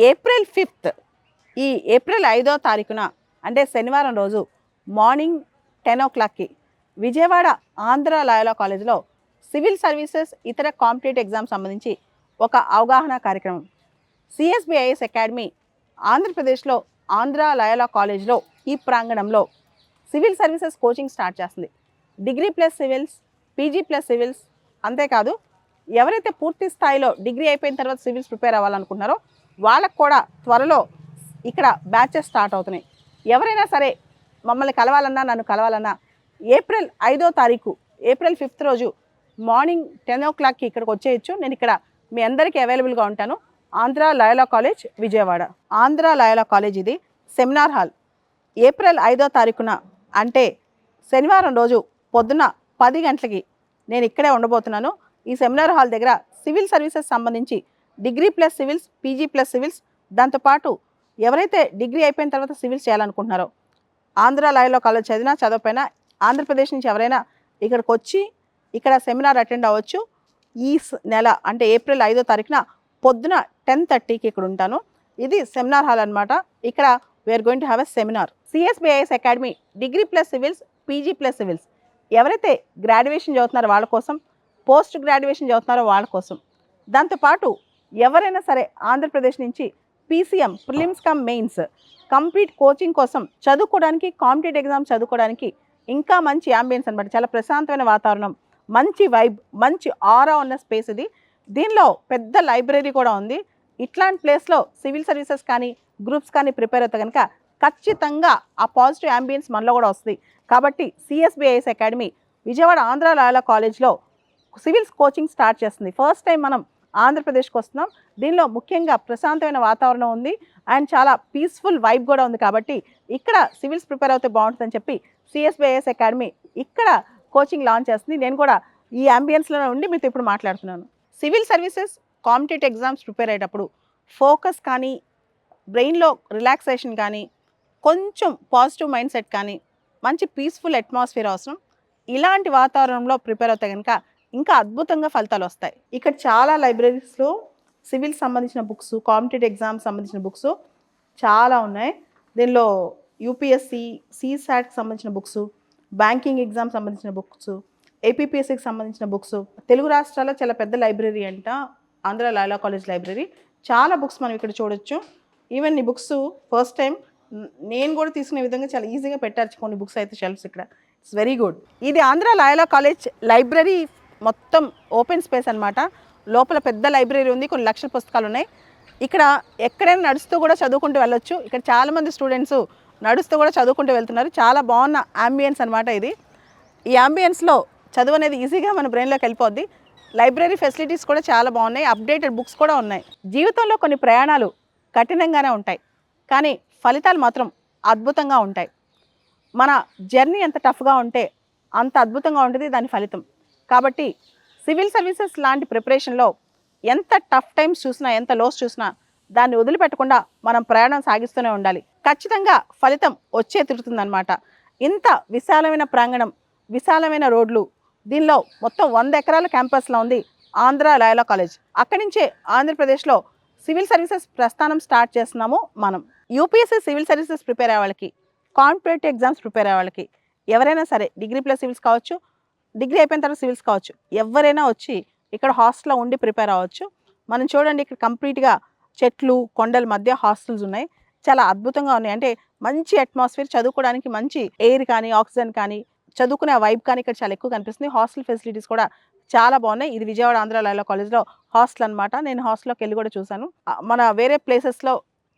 April 5th ఈ April 5వ తారీఖున అంటే శనివారం రోజు మార్నింగ్ 10 o'clockకి విజయవాడ ఆంధ్ర లాయోలా కాలేజ్లో సివిల్ సర్వీసెస్ ఇతర కాంపిటేటివ్ ఎగ్జామ్ సంబంధించి ఒక అవగాహన కార్యక్రమం సిఎస్బిఐఎస్ అకాడమీ ఆంధ్రప్రదేశ్లో ఆంధ్ర లాయోలా కాలేజ్లో ఈ ప్రాంగణంలో సివిల్ సర్వీసెస్ కోచింగ్ స్టార్ట్ చేస్తుంది. Degree plus civils, PG plus civils, అంతేకాదు ఎవరైతే పూర్తి స్థాయిలో డిగ్రీ అయిపోయిన తర్వాత సివిల్స్ ప్రిపేర్ అవ్వాలనుకుంటున్నారో వాళ్ళకు కూడా త్వరలో ఇక్కడ బ్యాచెస్ స్టార్ట్ అవుతున్నాయి. ఎవరైనా సరే మమ్మల్ని కలవాలన్నా, నన్ను కలవాలన్నా ఏప్రిల్ 5వ తారీఖు ఏప్రిల్ 5th రోజు మార్నింగ్ 10 o'clockకి ఇక్కడికి వచ్చేయచ్చు. నేను ఇక్కడ మీ అందరికీ అవైలబుల్గా ఉంటాను. ఆంధ్ర లాయోలా కాలేజ్ విజయవాడ. ఆంధ్ర లాయోలా కాలేజ్ ఇది సెమినార్ హాల్. ఏప్రిల్ 5వ తారీఖున అంటే శనివారం రోజు పొద్దున్న 10 గంటలకి నేను ఇక్కడే ఉండబోతున్నాను. ఈ సెమినార్ హాల్ దగ్గర సివిల్ సర్వీసెస్ సంబంధించి degree plus civils, PG plus civils, దాంతోపాటు ఎవరైతే డిగ్రీ అయిపోయిన తర్వాత సివిల్స్ చేయాలనుకుంటున్నారో ఆంధ్ర లాయోలా కాలేజ్ చదివినా చదవకపోయినా ఆంధ్రప్రదేశ్ నుంచి ఎవరైనా ఇక్కడికి వచ్చి ఇక్కడ సెమినార్ అటెండ్ అవ్వచ్చు. ఈ నెల అంటే ఏప్రిల్ 5వ తారీఖున పొద్దున 10:30కి ఇక్కడ ఉంటాను. ఇది సెమినార్ హాల్ అనమాట. ఇక్కడ we are going to have a seminar. CSBIS academy degree plus civils, PG plus civils, ఎవరైతే గ్రాడ్యుయేషన్ చదువుతున్నారో వాళ్ళ కోసం, పోస్ట్ గ్రాడ్యుయేషన్ చదువుతున్నారో వాళ్ళ కోసం, దాంతోపాటు ఎవరైనా సరే ఆంధ్రప్రదేశ్ నుంచి PCM prelims come mains complete coaching కోసం చదువుకోవడానికి, కాంపిటేటివ్ ఎగ్జామ్స్ చదువుకోవడానికి ఇంకా మంచి యాంబియన్స్ అనమాట. చాలా ప్రశాంతమైన వాతావరణం, మంచి వైబ్, మంచి ఆరా ఉన్న స్పేస్ ఇది. దీనిలో పెద్ద లైబ్రరీ కూడా ఉంది. ఇట్లాంటి ప్లేస్లో సివిల్ సర్వీసెస్ కానీ గ్రూప్స్ కానీ ప్రిపేర్ అవుతే కనుక ఖచ్చితంగా ఆ పాజిటివ్ యాంబియన్స్ మనలో కూడా వస్తుంది. కాబట్టి సిఎస్బిఐఎస్ అకాడమీ విజయవాడ ఆంధ్ర లాయోలా కాలేజ్లో సివిల్స్ కోచింగ్ స్టార్ట్ చేస్తుంది. ఫస్ట్ టైం మనం ఆంధ్రప్రదేశ్కి వస్తున్నాం. దీనిలో ముఖ్యంగా ప్రశాంతమైన వాతావరణం ఉంది అండ్ చాలా పీస్ఫుల్ వైబ్ కూడా ఉంది. కాబట్టి ఇక్కడ సివిల్స్ ప్రిపేర్ అవుతే బాగుంటుందని చెప్పి సిఎస్బిఐఎస్ అకాడమీ ఇక్కడ కోచింగ్ లాంచ్ చేస్తుంది. నేను కూడా ఈ అంబియన్స్లో ఉండి మీతో ఇప్పుడు మాట్లాడుతున్నాను. Civil services competitive exams prepare అయ్యేటప్పుడు ఫోకస్ కానీ, బ్రెయిన్లో రిలాక్సేషన్ కానీ, కొంచెం పాజిటివ్ మైండ్ సెట్ కానీ, మంచి పీస్ఫుల్ అట్మాస్ఫియర్ అవసరం. ఇలాంటి వాతావరణంలో ప్రిపేర్ అవుతే కనుక ఇంకా అద్భుతంగా ఫలితాలు వస్తాయి. ఇక్కడ చాలా లైబ్రరీస్లో సివిల్స్ సంబంధించిన బుక్స్, కాంపిటేటివ్ ఎగ్జామ్స్ సంబంధించిన బుక్స్ చాలా ఉన్నాయి. దీనిలో యూపీఎస్సి, సిసాట్కి సంబంధించిన బుక్స్, బ్యాంకింగ్ ఎగ్జామ్ సంబంధించిన బుక్స్, ఏపీపీఎస్సికి సంబంధించిన బుక్స్. తెలుగు రాష్ట్రాల్లో చాలా పెద్ద లైబ్రరీ అంట ఆంధ్ర లాయోలా కాలేజ్ లైబ్రరీ. చాలా బుక్స్ మనం ఇక్కడ చూడొచ్చు. ఈవెన్ ఈ బుక్స్ ఫస్ట్ టైం నేను కూడా తీసుకునే విధంగా చాలా ఈజీగా పెట్టారు కొన్ని బుక్స్ అయితే షెల్ఫ్స్ ఇక్కడ. It's very good. ఇది ఆంధ్ర లాయోలా కాలేజ్ లైబ్రరీ మొత్తం ఓపెన్ స్పేస్ అనమాట. లోపల పెద్ద లైబ్రరీ ఉంది, కొన్ని లక్షల పుస్తకాలు ఉన్నాయి. ఇక్కడ ఎక్కడైనా నడుస్తూ కూడా చదువుకుంటూ వెళ్ళొచ్చు. ఇక్కడ చాలామంది స్టూడెంట్స్ నడుస్తూ కూడా చదువుకుంటూ వెళ్తున్నారు. చాలా బాగున్న అంబియన్స్ అనమాట ఇది. ఈ అంబియన్స్లో చదువు అనేది ఈజీగా మన బ్రెయిన్లోకి వెళ్ళిపోద్ది. లైబ్రరీ ఫెసిలిటీస్ కూడా చాలా బాగున్నాయి, అప్డేటెడ్ బుక్స్ కూడా ఉన్నాయి. జీవితంలో కొన్ని ప్రయాణాలు కఠినంగానే ఉంటాయి, కానీ ఫలితాలు మాత్రం అద్భుతంగా ఉంటాయి. మన జర్నీ ఎంత టఫ్గా ఉంటే అంత అద్భుతంగా ఉంటుంది దాని ఫలితం. కాబట్టి సివిల్ సర్వీసెస్ లాంటి ప్రిపరేషన్లో ఎంత టఫ్ టైమ్స్ చూసినా, ఎంత లోస్ చూసినా దాన్ని వదిలిపెట్టకుండా మనం ప్రయాణం సాగిస్తూనే ఉండాలి. ఖచ్చితంగా ఫలితం వచ్చే తిరుగుతుందన్నమాట. ఇంత విశాలమైన ప్రాంగణం, విశాలమైన రోడ్లు, దీనిలో మొత్తం 100 ఎకరాల క్యాంపస్లో ఉంది ఆంధ్ర లాయోలా కాలేజ్. అక్కడి నుంచే ఆంధ్రప్రదేశ్లో సివిల్ సర్వీసెస్ ప్రస్థానం స్టార్ట్ చేస్తున్నాము మనం. యూపీఎస్సీ సివిల్ సర్వీసెస్ ప్రిపేర్ అయ్యే వాళ్ళకి, కాంపిటేటివ్ ఎగ్జామ్స్ ప్రిపేర్ అయ్యే వాళ్ళకి, ఎవరైనా సరే డిగ్రీ ప్లస్ సివిల్స్ కావచ్చు, డిగ్రీ అయిపోయిన తర్వాత సివిల్స్ కావచ్చు, ఎవరైనా వచ్చి ఇక్కడ హాస్టల్లో ఉండి ప్రిపేర్ అవ్వచ్చు. మనం చూడండి ఇక్కడ కంప్లీట్గా చెట్లు, కొండల మధ్య హాస్టల్స్ ఉన్నాయి. చాలా అద్భుతంగా ఉన్నాయి. అంటే మంచి అట్మాస్ఫియర్, చదువుకోవడానికి మంచి ఎయిర్ కానీ, ఆక్సిజన్ కానీ, చదువుకునే వైబ్ కానీ ఇక్కడ చాలా ఎక్కువ కనిపిస్తుంది. హాస్టల్ ఫెసిలిటీస్ కూడా చాలా బాగున్నాయి. ఇది విజయవాడ ఆంధ్ర లాయోలా కాలేజ్లో హాస్టల్ అనమాట. నేను హాస్టల్లోకి వెళ్ళి కూడా చూశాను. మన వేరే ప్లేసెస్లో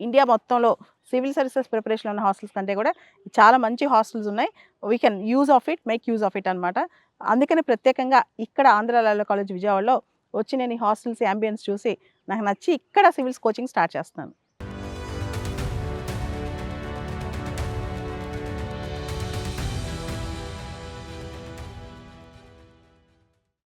ఇండియా మొత్తంలో సివిల్ సర్వీసెస్ ప్రిపరేషన్ ఉన్న హాస్టల్స్ కంటే కూడా చాలా మంచి హాస్టల్స్ ఉన్నాయి. We can use of it, make use of it అనమాట. అందుకని ప్రత్యేకంగా ఇక్కడ ఆంధ్ర లాయోలా కాలేజ్ విజయవాడలో వచ్చి నేను ఈ హాస్టల్స్ యాంబియన్స్ చూసి నాకు నచ్చి ఇక్కడ సివిల్స్ కోచింగ్ స్టార్ట్ చేస్తున్నాను.